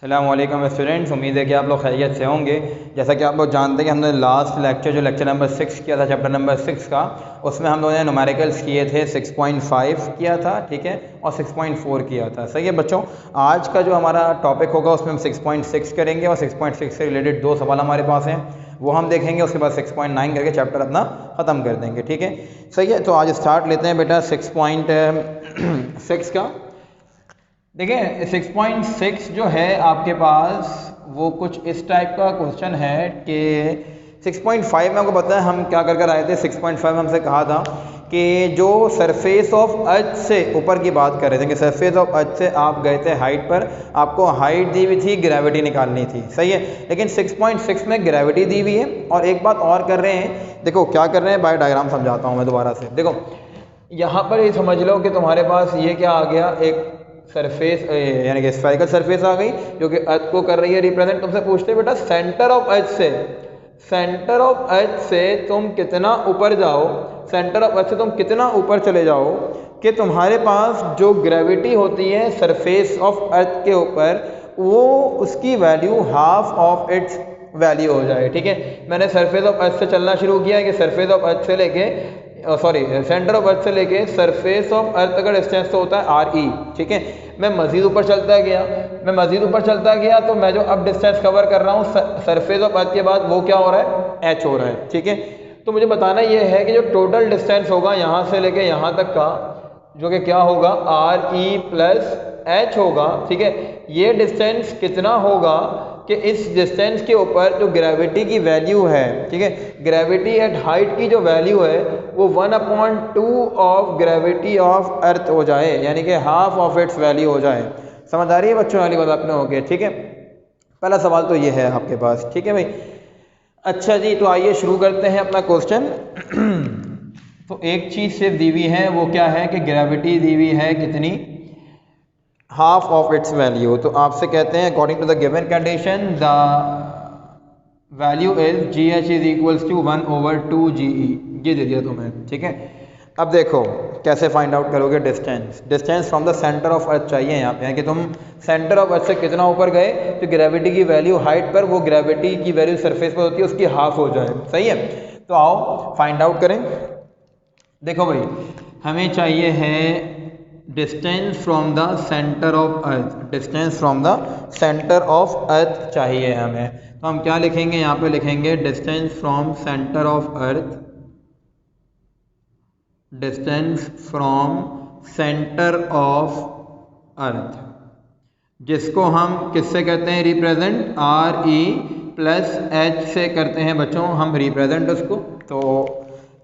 अस्सलाम वालेकुम स्टूडेंट्स, उम्मीद है कि आप लोग खैरियत से होंगे। जैसा कि आप लोग जानते हैं कि हमने लास्ट लेक्चर जो लेक्चर नंबर 6 किया था, चैप्टर नंबर 6 का, उसमें हम लोगों ने न्यूमेरिकल्स किए थे। 6.5 किया था, ठीक है, और 6.4 किया था। सही है बच्चों, आज का जो हमारा टॉपिक होगा उसमें हम 6.6 करेंगे और 6.6 से रिलेटेड दो सवाल हमारे पास हैं, वो हम देखेंगे। उसके बाद 6.9 करके चैप्टर अपना ख़त्म कर देंगे, ठीक है। सही है, तो आज स्टार्ट लेते हैं बेटा 6.6 का। देखिए 6.6 जो है आपके पास वो कुछ इस टाइप का क्वेश्चन है कि 6.5 में आपको पता है हम क्या कर आए थे। 6.5 हमसे कहा था कि जो सरफेस ऑफ अर्थ से ऊपर की बात कर रहे थे कि सरफेस ऑफ अर्थ से आप गए थे हाइट पर, आपको हाइट दी हुई थी, ग्रेविटी निकालनी थी। सही है, लेकिन 6.6 में ग्रेविटी दी हुई है और एक बात और कर रहे हैं। देखो क्या कर रहे हैं, बाय डायग्राम समझाता हूँ मैं दोबारा से। देखो यहाँ पर ये समझ लो कि तुम्हारे पास ये क्या आ गया, एक सरफेस यानी कि स्फेरिकल सरफेस आ गई जो कि अर्थ को कर रही है रिप्रेजेंट। तुमसे पूछते बेटा सेंटर ऑफ अर्थ से, सेंटर ऑफ अर्थ से तुम कितना ऊपर जाओ, सेंटर ऑफ अर्थ से तुम कितना ऊपर चले जाओ कि तुम्हारे पास जो ग्रेविटी होती है सरफेस ऑफ अर्थ के ऊपर, वो उसकी value half of its value हो जाए। ठीक है, मैंने सरफेस ऑफ अर्थ से चलना शुरू किया है कि सरफेस ऑफ अर्थ से लेके सेंटर ऑफ अर्थ से लेके सरफेस ऑफ अर्थ का डिस्टेंस तो होता है RE। ठीक है, मैं मजीद ऊपर चलता गया, मैं मजीद ऊपर चलता गया, तो मैं जो अब डिस्टेंस कवर कर रहा हूँ सरफेस ऑफ अर्थ के बाद, वो क्या हो रहा है, H हो रहा है। ठीक है, तो मुझे बताना ये है कि जो टोटल डिस्टेंस होगा यहाँ से लेके यहाँ तक का, जो कि क्या होगा, RE प्लस H होगा। ठीक है, ये डिस्टेंस कितना होगा कि इस डिस्टेंस के ऊपर जो ग्रेविटी की वैल्यू है, ठीक है, ग्रेविटी एट हाइट की जो वैल्यू है वो 1/2 ऑफ ग्रेविटी ऑफ अर्थ हो जाए, यानी कि हाफ ऑफ इट्स वैल्यू हो जाए। समझ आ रही है बच्चों वाली बात आपने? हो गया, ठीक है। पहला सवाल तो ये है आपके पास, ठीक है भाई। अच्छा जी, तो आइए शुरू करते हैं अपना क्वेश्चन। तो एक चीज़ सिर्फ दी हुई है, वो क्या है कि ग्रेविटी दी हुई है कितनी, हाफ ऑफ इट्स वैल्यू। तो आपसे कहते हैं according to the given condition the value is GH is equals to 1/2 GE। ये दे दिया तुम्हें, ठीक है। अब देखो कैसे फाइंड आउट करोगे distance. Distance from the centre of अर्थ चाहिए यहाँ पे, कि तुम सेंटर ऑफ अर्थ से कितना ऊपर गए तो ग्रेविटी की वैल्यू हाइट पर, वो ग्रेविटी की वैल्यू सरफेस पर होती है, उसकी हाफ हो जाए। सही है, तो आओ फाइंड आउट करें। देखो भाई, हमें चाहिए है distance from the centre of earth, distance from the centre of अर्थ चाहिए हमें। तो हम क्या लिखेंगे, यहाँ पे लिखेंगे distance from centre of earth, distance from centre of अर्थ, जिसको हम किससे करते हैं रिप्रेजेंट, RE प्लस H से करते हैं बच्चों हम रिप्रेजेंट उसको। तो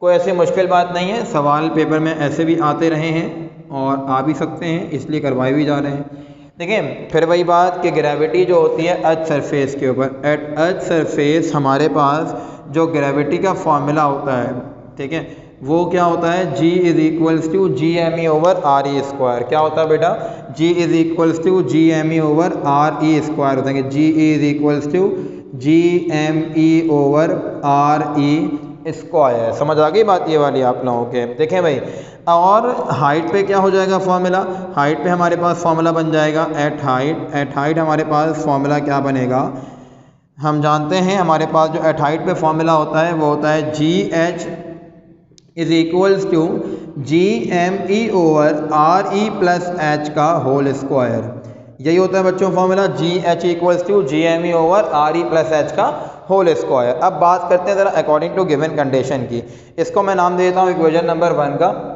कोई ऐसी मुश्किल बात नहीं है, सवाल पेपर में ऐसे भी आते रहे हैं और आ भी सकते हैं, इसलिए करवाए भी जा रहे हैं। देखिए फिर वही बात कि ग्रेविटी जो होती है अर्थ सरफेस के ऊपर, एट अर्थ सरफेस हमारे पास जो ग्रेविटी का फॉर्मूला होता है, ठीक है, वो क्या होता है, G is equals to GME over RE square. क्या होता है बेटा, G is equals to GME over RE square होता है कि G is equals to GME over RE square. समझ आ गई बात ये वाली आप लोगों के? देखें भाई, और हाइट पे क्या हो जाएगा फॉर्मूला, हाइट पे हमारे पास फॉर्मूला बन जाएगा एट हाइट। एट हाइट हमारे पास फॉर्मूला क्या बनेगा, हम जानते हैं हमारे पास जो एट हाइट पे फॉर्मूला होता है वो होता है GH is equals to GME over RE plus H का होल स्क्वायर। यही होता है बच्चों formula, GH equals to GME over RE plus H का होल स्क्वायर। अब बात करते हैं ज़रा अकॉर्डिंग टू गिवन कंडीशन की। इसको मैं नाम दे देता हूँ इक्वेशन नंबर 1 का,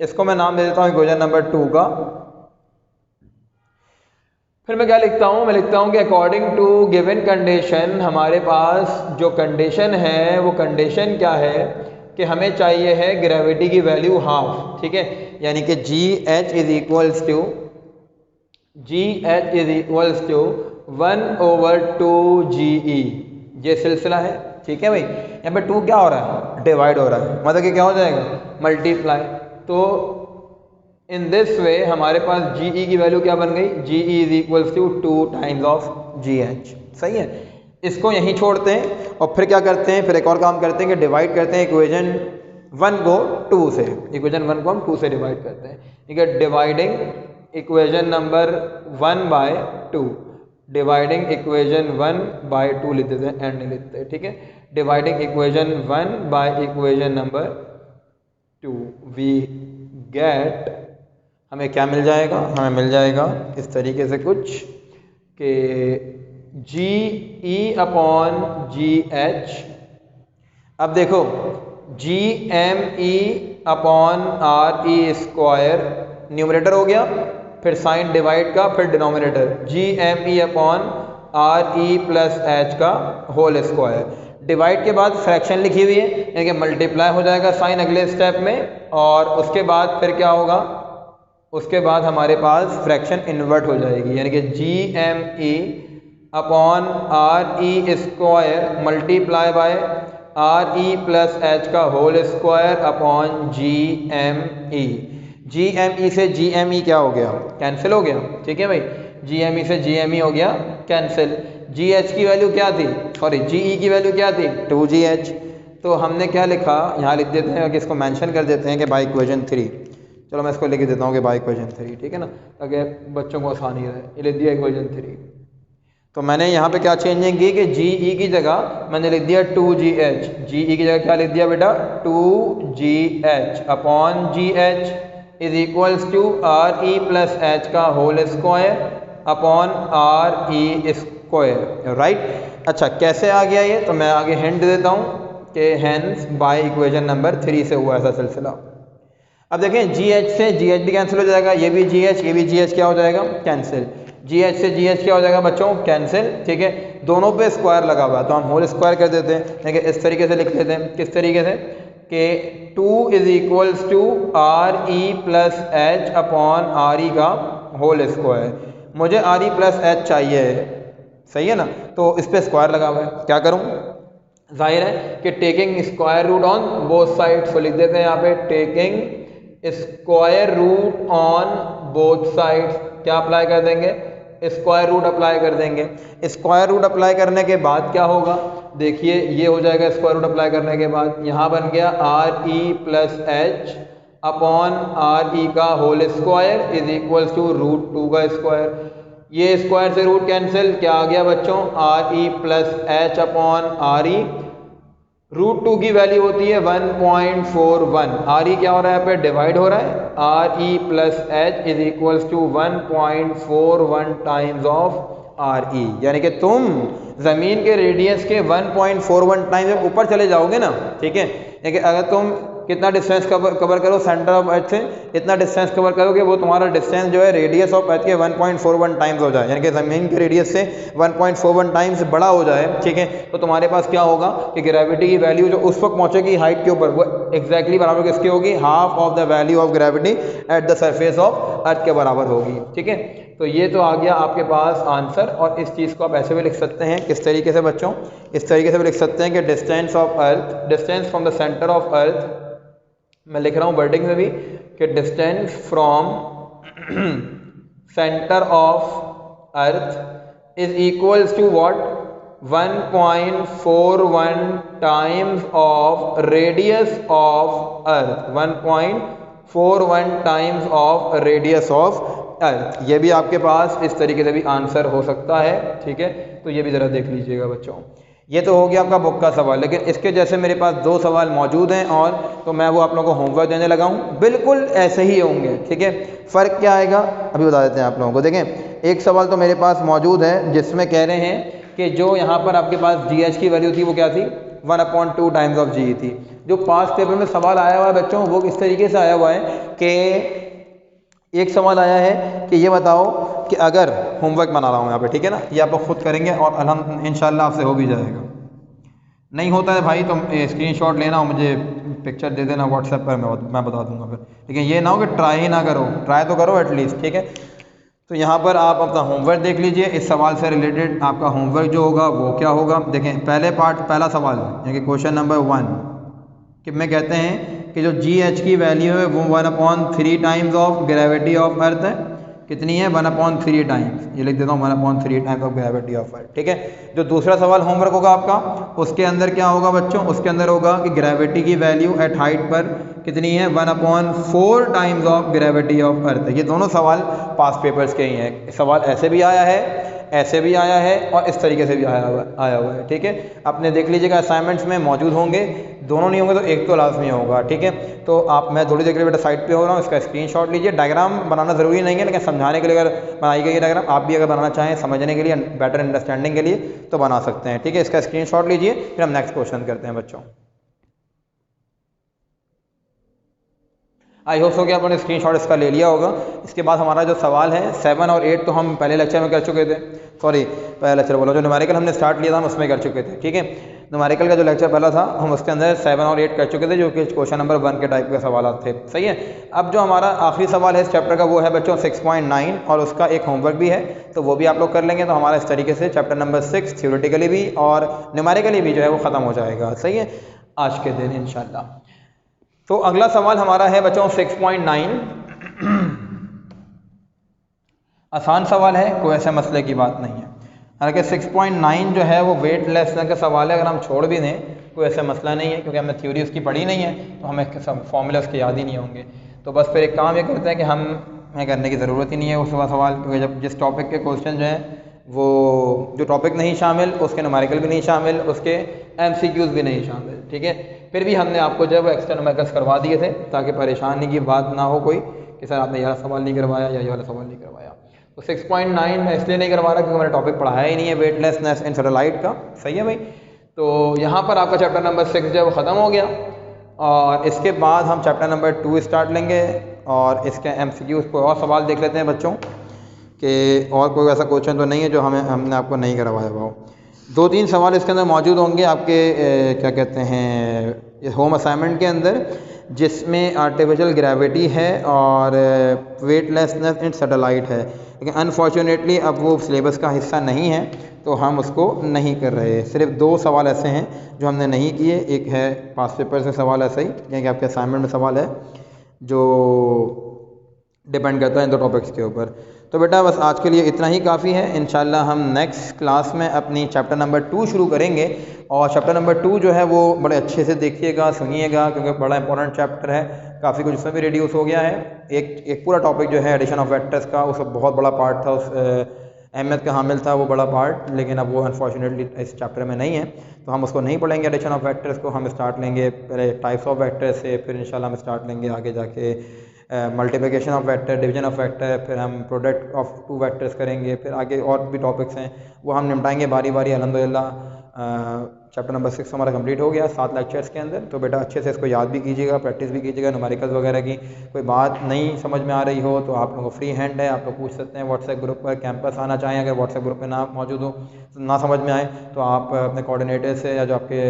इसको मैं नाम दे देता हूँ इक्वेशन नंबर 2 का। फिर मैं क्या लिखता हूँ, मैं लिखता हूँ कि अकॉर्डिंग टू गिवन कंडीशन हमारे पास जो कंडीशन है वो कंडीशन क्या है कि हमें चाहिए है ग्रेविटी की वैल्यू हाफ। ठीक है, यानी कि GH is equals to 1/2 GE। ये सिलसिला है, ठीक है भाई। यहाँ पे 2 क्या हो रहा है, डिवाइड हो रहा है, मतलब कि क्या हो जाएगा, मल्टीप्लाई। तो इन दिस वे हमारे पास GE की वैल्यू क्या बन गई, GE is equals to 2 times of GH। सही है, इसको यहीं छोड़ते हैं और फिर क्या करते हैं, फिर एक और काम करते हैं कि डिवाइड करते हैं इक्वेशन 1 को 2 से, इक्वेशन 1 को हम 2 से डिवाइड करते हैं। ठीक है, dividing equation number 1/2। Dividing equation 1 by 2 लिख देते हैं, एंड नहीं लिखते, ठीक है। Dividing equation 1 by equation number 2 we get, हमें क्या मिल जाएगा, हमें मिल जाएगा इस तरीके से कुछ कि जी ई अपॉन जी एच। अब देखो G M E upon R E square numerator हो गया, फिर साइन डिवाइड का, फिर denominator G M E upon R E plus H का होल स्क्वायर। डिवाइड के बाद फ्रैक्शन लिखी हुई है, यानी कि मल्टीप्लाई हो जाएगा साइन अगले स्टेप में, और उसके बाद फिर क्या होगा, उसके बाद हमारे पास फ्रैक्शन इन्वर्ट हो जाएगी, यानी कि G M E upon R E square multiply by R E plus H का whole square upon G M E. G M E से जी एम ई क्या हो गया, कैंसिल हो गया, ठीक है भाई। जी एम ई से जी एम ई हो गया कैंसिल। जी एच की वैल्यू क्या थी, सॉरी जी ई की वैल्यू क्या थी, 2GH। तो हमने क्या लिखा, यहाँ लिख देते हैं कि इसको मेंशन कर देते हैं कि बाई इक्वेशन 3। चलो मैं इसको लिख देता हूँ कि बाई इक्वेशन 3, ठीक है ना, ताकि बच्चों को आसानी रहे। ये लिख दिया इक्वेशन 3। तो मैंने यहाँ पे क्या चेंजिंग की कि जी ई की जगह मैंने लिख दिया 2GH। जी ई की जगह क्या लिख दिया बेटा, 2GH upon GH is equals to R E plus H का whole square upon R E square, right. अच्छा कैसे आ गया ये, तो मैं आगे हिंट देता हूँ कि हेंस बाय इक्वेशन नंबर 3 से हुआ ऐसा सिलसिला। अब देखें GH से GH भी कैंसिल हो जाएगा, ये भी GH, ये भी GH क्या हो जाएगा, कैंसिल। GH से GH क्या हो जाएगा बच्चों, कैंसिल, ठीक है। दोनों पे स्क्वायर लगा हुआ है तो हम होल स्क्वायर कर देते हैं, देखिए इस तरीके से लिख देते हैं। किस तरीके से कि 2 is equals to R E plus H upon R E का होल स्क्वायर। मुझे आर ई प्लस एच चाहिए, सही है ना, तो इस पर स्क्वायर लगा हुआ है, क्या करूँ, जाहिर है कि taking square root on both side. तो लिख देते हैं यहाँ पे taking square root on both side, क्या अप्लाई कर देंगे, स्क्वायर रूट अप्लाई कर देंगे। स्क्वायर रूट अप्लाई करने के बाद क्या होगा, देखिए ये हो जाएगा स्क्वायर रूट अप्लाई करने के बाद, यहाँ बन गया R E plus H upon R E का whole square is equals to √2 का स्क्वायर। ये स्क्वायर से रूट कैंसिल, क्या आ गया बच्चों, are E plus H upon R ई। √2 की वैल्यू होती है 1.41। आर ई क्या हो रहा है, यहाँ पे डिवाइड हो रहा है, R E plus H is equals to 1.41 times of R E. यानी कि तुम जमीन के रेडियस के 1.41 टाइम्स ऊपर चले जाओगे ना, ठीक है। यानी अगर तुम कितना डिस्टेंस कवर करो सेंटर ऑफ अर्थ से, इतना डिस्टेंस कवर करोगे, वो तुम्हारा डिस्टेंस जो है रेडियस ऑफ अर्थ के 1.41 टाइम्स हो जाए, यानी कि ज़मीन के रेडियस से 1.41 टाइम्स बड़ा हो जाए, ठीक है। तो तुम्हारे पास क्या होगा कि ग्रेविटी की वैल्यू जो उस वक्त पहुंचेगी हाइट के ऊपर, वो एग्जैक्टली बराबर किसकी होगी, half of the value of gravity at the surface of earth के बराबर होगी, ठीक है। तो ये तो आ गया आपके पास आंसर। और इस चीज़ को आप ऐसे भी लिख सकते हैं, किस तरीके से बच्चों, इस तरीके से भी लिख सकते हैं कि distance of earth, distance from the centre of earth, मैं लिख रहा हूँ वर्डिंग में भी कि distance from centre of earth is equals to what, 1.41 times of radius of earth, 1.41 times of radius of earth. ये भी आपके पास इस तरीके से भी आंसर हो सकता है, ठीक है। तो ये भी ज़रा देख लीजिएगा बच्चों। ये तो हो गया आपका बुक का सवाल, लेकिन इसके जैसे मेरे पास 2 सवाल मौजूद हैं, और तो मैं वो आप लोगों को होमवर्क देने लगा हूँ, बिल्कुल ऐसे ही होंगे, ठीक है। फ़र्क क्या आएगा अभी बता देते हैं आप लोगों को। देखें एक सवाल तो मेरे पास मौजूद है जिसमें कह रहे हैं कि जो यहाँ पर आपके पास GH की वैल्यू थी वो क्या थी, 1/2 टाइम्स ऑफ GE थी। जो पास पेपर में सवाल आया हुआ है बच्चों, वो इस तरीके से आया हुआ है कि एक सवाल आया है कि ये बताओ कि अगर, होमवर्क बना रहा हूँ यहाँ पे, ठीक है ना, ये आप लोग खुद करेंगे और इंशाल्लाह आपसे हो भी जाएगा। नहीं होता है भाई तो स्क्रीनशॉट लेना और मुझे पिक्चर दे देना व्हाट्सएप पर, मैं बता दूंगा फिर, लेकिन ये ना हो कि ट्राई ही ना करो, ट्राई तो करो एटलीस्ट, ठीक है। तो यहाँ पर आप अपना होमवर्क देख लीजिए, इस सवाल से रिलेटेड आपका होमवर्क जो होगा वो क्या होगा। देखें पहला सवाल यानी कि क्वेश्चन नंबर 1 कि में कहते हैं कि जो GH की वैल्यू है वो 1/3 times of gravity of earth है, कितनी है, 1/3 टाइम्स, ये लिख देता हूँ 1/3 times of gravity of earth, ठीक है। जो दूसरा सवाल होमवर्क होगा आपका, उसके अंदर क्या होगा बच्चों, उसके अंदर होगा कि ग्रेविटी की वैल्यू एट हाइट पर कितनी है 1/4 times of gravity of earth. ये दोनों सवाल पास पेपर्स के ही हैं। सवाल ऐसे भी आया है, ऐसे भी आया है और इस तरीके से भी आया हुआ है। ठीक है, अपने देख लीजिएगा असाइनमेंट्स में मौजूद होंगे, दोनों नहीं होंगे तो एक तो लाजमी होगा। ठीक है, तो आप मैं थोड़ी देर के लिए बेटा साइड पे हो रहा हूँ, इसका स्क्रीनशॉट लीजिए। डायग्राम बनाना ज़रूरी नहीं है, लेकिन समझाने के लिए अगर बनाई गई डायग्राम आप भी अगर बनाना चाहें समझने के लिए, बेटर अंडरस्टैंडिंग के लिए तो बना सकते हैं। ठीक है, इसका स्क्रीनशॉट लीजिए, फिर हम नेक्स्ट क्वेश्चन करते हैं बच्चों। आई होप सो कि आप लोगों ने स्क्रीनशॉट इसका ले लिया होगा। इसके बाद हमारा जो सवाल है 7 और 8 तो हम पहले लेक्चर में कर चुके थे, सॉरी पहले लेक्चर बोला, जो न्यूमेरिकल हमने स्टार्ट लिया था हम उसमें कर चुके थे। ठीक है, न्यूमेरिकल का जो लेक्चर पहला था हम उसके अंदर 7 और 8 कर चुके थे, जो कि क्वेश्चन नंबर 1 के टाइप के सवाल थे। सही है, अब जो हमारा आखिरी सवाल है इस चैप्टर का वो है बच्चों 6.9 और उसका एक होमवर्क भी है, तो वो भी आप लोग कर लेंगे तो हमारा इस तरीके से चैप्टर नंबर 6 थ्योरेटिकली भी और न्यूमेरिकली भी जो है वो ख़त्म हो जाएगा। सही है, आज के दिन इंशाल्लाह। तो अगला सवाल हमारा है बच्चों 6.9। आसान सवाल है, कोई ऐसे मसले की बात नहीं है। हालांकि 6.9 जो है वो वेटलेसनेस का सवाल है, अगर हम छोड़ भी दें कोई ऐसा मसला नहीं है, क्योंकि हमने थ्योरी उसकी पढ़ी नहीं है तो हमें सब फॉर्मूले उसके याद ही नहीं होंगे। तो बस फिर एक काम ये करते हैं कि हमें करने की ज़रूरत ही नहीं है उस सवाल, क्योंकि जब जिस टॉपिक के क्वेश्चन जो हैं वो जो टॉपिक नहीं शामिल, उसके न्यूमेरिकल भी नहीं शामिल, उसके MCQs भी नहीं शामिल। ठीक है, फिर भी हमने आपको जब एक्स्ट्रा न्यूमेरिकल्स करवा दिए थे ताकि परेशानी की बात ना हो कोई कि सर आपने ये वाला सवाल नहीं करवाया या ये वाला सवाल नहीं करवाया। तो 6.9 मैं इसलिए नहीं करवा रहा क्योंकि मैंने टॉपिक पढ़ाया ही नहीं है वेटलेसनेस इन सैटेलाइट का। सही है भाई, तो यहाँ पर आपका चैप्टर नंबर 6 जो है वो ख़त्म हो गया और इसके बाद हम चैप्टर नंबर 2 स्टार्ट लेंगे और इसके MCQs को और सवाल देख लेते हैं बच्चों कि और कोई ऐसा क्वेश्चन तो नहीं है जो हमने आपको नहीं करवाया हुआ हो। 2-3 सवाल इसके अंदर मौजूद होंगे आपके क्या कहते हैं होम असाइनमेंट के अंदर, जिसमें आर्टिफिशियल ग्रेविटी है और वेटलेसनेस इन सैटेलाइट है, लेकिन अनफॉर्चुनेटली अब वो सिलेबस का हिस्सा नहीं है तो हम उसको नहीं कर रहे। सिर्फ 2 सवाल ऐसे हैं जो हमने नहीं किए, एक है पास पेपर से सवाल ऐसा ही क्योंकि आपके असाइनमेंट में सवाल है जो डिपेंड करता है इन 2 टॉपिक्स के ऊपर। तो बेटा बस आज के लिए इतना ही काफ़ी है। इंशाल्लाह हम नेक्स्ट क्लास में अपनी चैप्टर नंबर 2 शुरू करेंगे और चैप्टर नंबर 2 जो है वो बड़े अच्छे से देखिएगा, सुनिएगा, क्योंकि बड़ा इंपॉर्टेंट चैप्टर है, काफ़ी कुछ उसमें भी रिड्यूस हो गया है। एक पूरा टॉपिक जो है एडिशन ऑफ वेक्टर्स का, उसका बहुत बड़ा पार्ट था, उस अहमियत का हामिल था वो बड़ा पार्ट, लेकिन अब वो अनफॉर्चुनेटली इस चैप्टर में नहीं है तो हम उसको नहीं पढ़ेंगे एडिशन ऑफ वेक्टर्स को। हम स्टार्ट लेंगे पहले टाइप्स ऑफ वेक्टर्स से, फिर इंशाल्लाह हम स्टार्ट लेंगे आगे जाके multiplication of vector, division of vector, फिर हम प्रोडक्ट ऑफ 2 वेक्टर्स करेंगे, फिर आगे और भी टॉपिक्स हैं वो हम निपटाएंगे बारी बारी अल्हम्दुलिल्लाह। चैप्टर नंबर 6 हमारा कंप्लीट हो गया 7 लेक्चर्स के अंदर। तो बेटा अच्छे से इसको याद भी कीजिएगा, प्रैक्टिस भी कीजिएगा। न्यूमेरिकल्स वगैरह की कोई बात नहीं समझ में आ रही हो तो आप लोगों को फ्री हैंड है, आप लोग पूछ सकते हैं व्हाट्सएप ग्रुप पर। कैंपस आना चाहें, अगर व्हाट्सएप ग्रुप में ना मौजूद हो, ना समझ में आए तो आप अपने कोऑर्डिनेटर से या जो आपके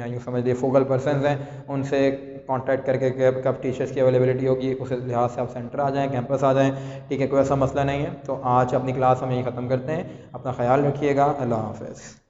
यूँ समझ लिए फोकल पर्सन हैं उनसे कांटेक्ट करके कब टीचर्स की अवेलेबिलिटी होगी उस लिहाज से आप सेंटर आ जाएँ, कैंपस आ जाएँ। ठीक है, कोई ऐसा मसला नहीं है। तो आज अपनी क्लास हम यहीं ख़त्म करते हैं। अपना ख्याल रखिएगा। अल्लाह हाफ़िज़।